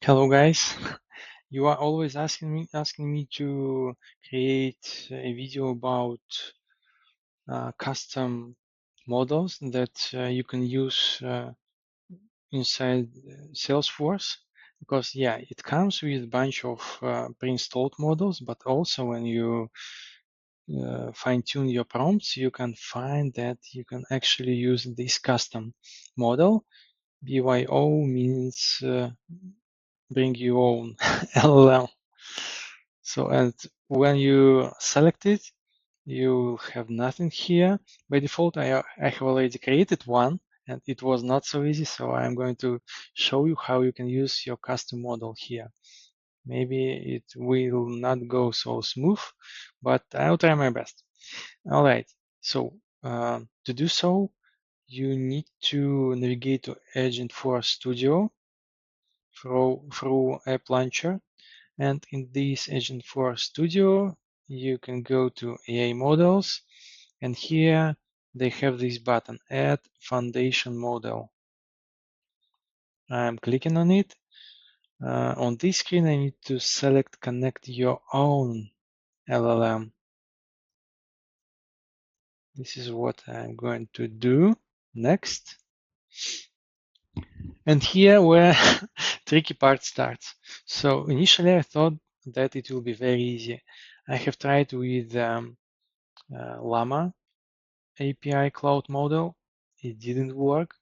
Hello guys. You are always asking me to create a video about custom models that you can use inside Salesforce, because yeah, it comes with a bunch of pre-installed models, but also when you fine-tune your prompts, you can find that you can actually use this custom model. BYO means bring your own LLM. So, and when you select it, you have nothing here. By default, I have already created one, and it was not so easy. So I'm going to show you how you can use your custom model here. Maybe it will not go so smooth, but I'll try my best. All right. So to do so, you need to navigate to Agentforce Studio through App Launcher. And in this Agentforce Studio, you can go to AI models, and here they have this button, Add Foundation Model. I'm clicking on it. On this screen, I need to select Connect Your Own LLM. This is what I'm going to do next. And here where tricky part starts. So initially I thought that it will be very easy. I have tried with Llama API cloud model. It didn't work.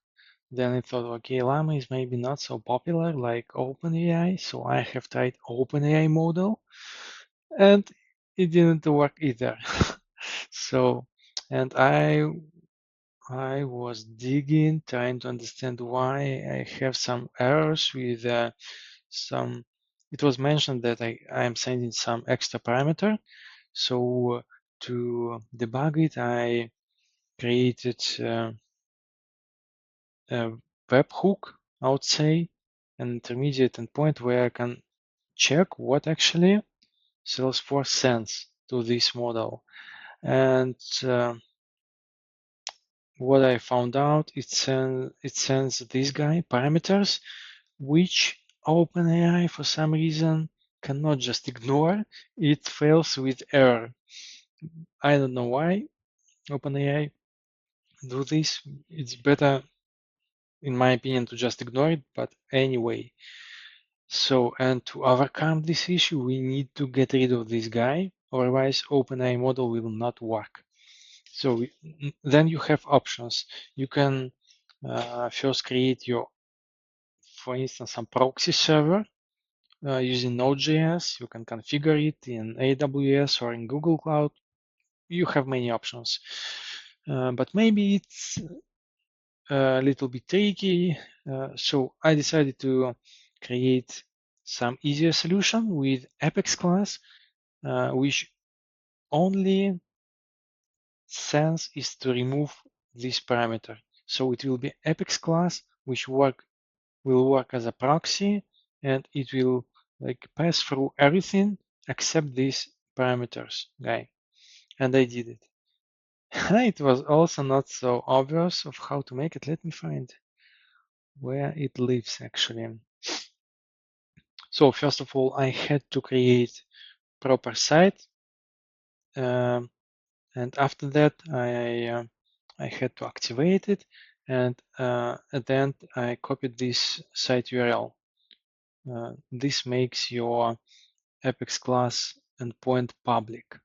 Then I thought, okay, Llama is maybe not so popular like OpenAI, so I have tried OpenAI model, and it didn't work either. So, and I was digging, trying to understand why I have some errors with some. It was mentioned that I am sending some extra parameter. So to debug it, I created a webhook, I would say, an intermediate endpoint where I can check what actually Salesforce sends to this model. And what I found out, it sends this guy parameters, which OpenAI for some reason cannot just ignore. It fails with error. I don't know why OpenAI do this. It's better, in my opinion, to just ignore it. But anyway, so, and to overcome this issue, we need to get rid of this guy, otherwise OpenAI model will not work. So then you have options. You can first create your, for instance, some proxy server using Node.js. You can configure it in AWS or in Google Cloud. You have many options, but maybe it's a little bit tricky. So I decided to create some easier solution with Apex class, which only sense is to remove this parameter. So it will be Apex class, which will work as a proxy, and it will like pass through everything except these parameters guy. And I did it. It was also not so obvious of how to make it. Let me find where it lives actually. So first of all, I had to create proper site, and after that, I had to activate it, and at the end, I copied this site URL. This makes your Apex class endpoint public.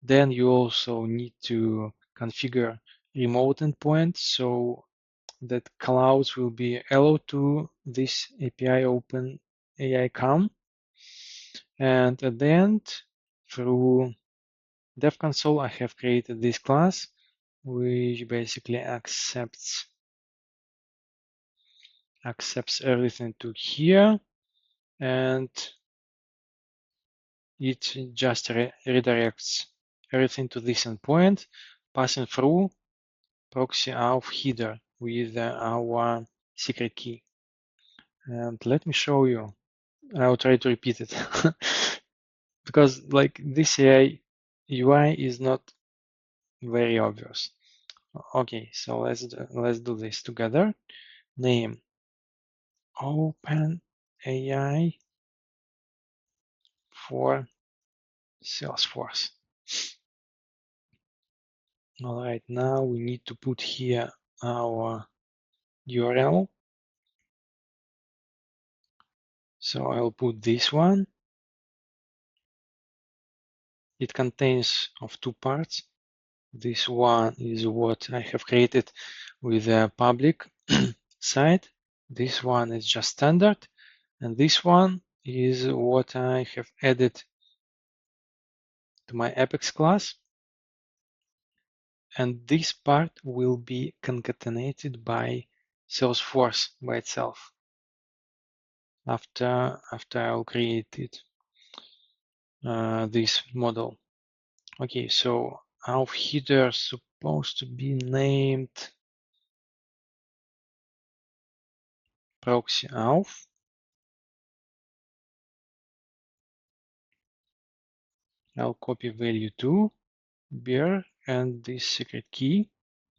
Then you also need to configure remote endpoint so that callouts will be allowed to this API OpenAI CAM. And at the end, through dev console, I have created this class, which basically accepts everything to here, and it just redirects everything to this endpoint, passing through proxy auth header with our secret key. And let me show you. I'll try to repeat it because like this AI UI is not very obvious. Okay, so let's do this together. Name OpenAI AI for Salesforce. All right, now we need to put here our URL. So I'll put this one. It contains of two parts. This one is what I have created with a public site. This one is just standard. And this one is what I have added to my Apex class. And this part will be concatenated by Salesforce by itself after I'll create it, this model. Okay, so our header is supposed to be named proxy auth. I'll copy value to bear and this secret key.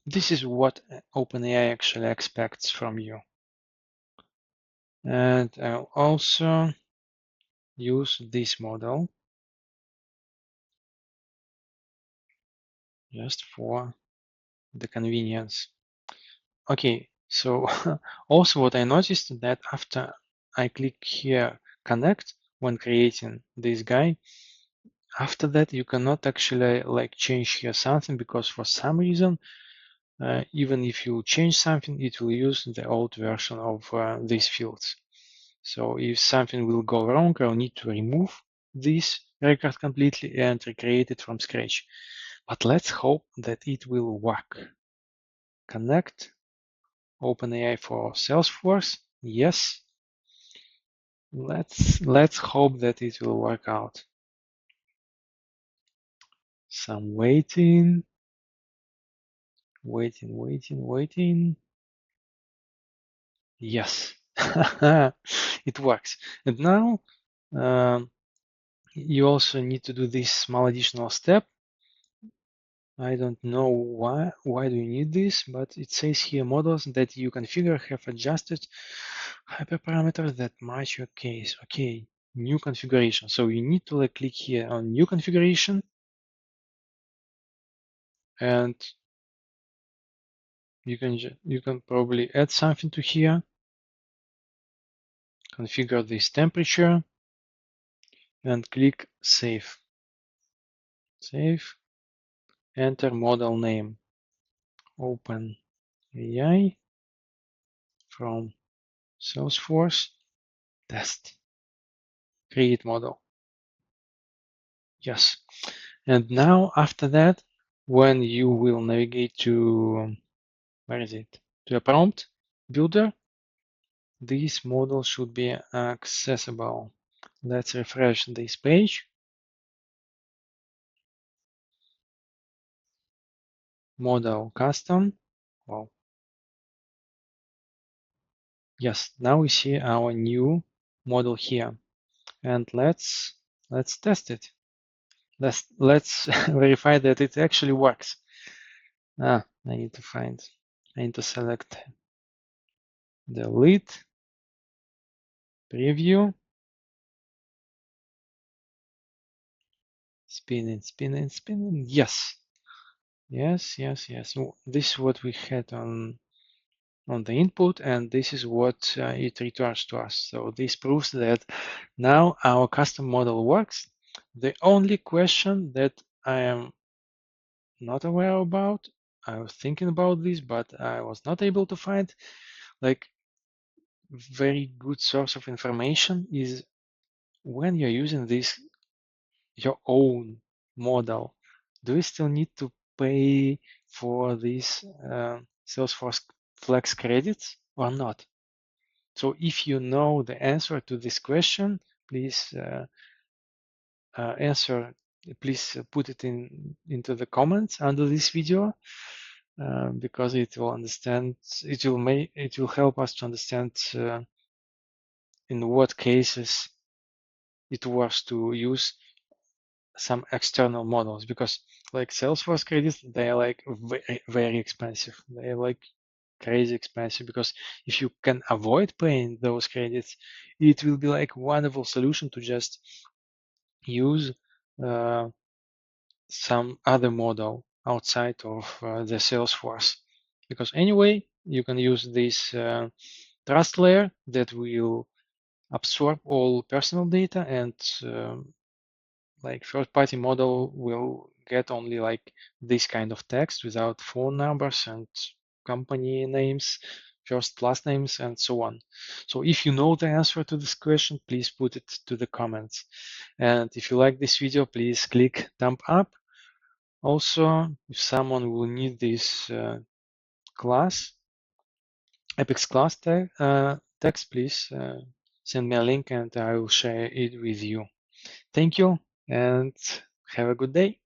This is what OpenAI actually expects from you. And I'll also use this model just for the convenience. Okay, so also what I noticed that after I click here connect when creating this guy, after that you cannot actually like change here something because for some reason even if you change something it will use the old version of these fields. So if something will go wrong, I'll need to remove this record completely and recreate it from scratch. But let's hope that it will work. Connect OpenAI for Salesforce. Yes. Let's hope that it will work out. Some waiting. Yes. It works. And now you also need to do this small additional step. I don't know why do you need this, but it says here models that you configure have adjusted hyperparameters that match your case. Okay, new configuration. So you need to like click here on new configuration and you can probably add something to here. Configure this temperature and click save. Save. Enter model name. OpenAI from Salesforce. Test. Create model. Yes. And now after that, when you will navigate to, where is it? To a prompt builder, this model should be accessible. Let's refresh this page. Model custom. Well, yes, now we see our new model here. And let's test it. Let's verify that it actually works. I need to select the lead, preview, spinning. Yes. This is what we had on the input, and this is what it returns to us. So this proves that now our custom model works. The only question that I am not aware about, I was thinking about this, but I was not able to find like very good source of information is when you're using this your own model, do you still need to pay for this Salesforce Flex credits or not? So if you know the answer to this question, please put it into the comments under this video because it will help us to understand in what cases it was to use some external models, because like Salesforce credits, they are like very expensive. They are like crazy expensive, because if you can avoid paying those credits, it will be like a wonderful solution to just use some other model outside of the Salesforce. Because anyway, you can use this trust layer that will absorb all personal data, and like third-party model will get only like this kind of text without phone numbers and company names, first last names, and so on. So if you know the answer to this question, please put it to the comments. And if you like this video, please click thumb up. Also, if someone will need this class, Apex class text, please send me a link and I will share it with you. Thank you and have a good day.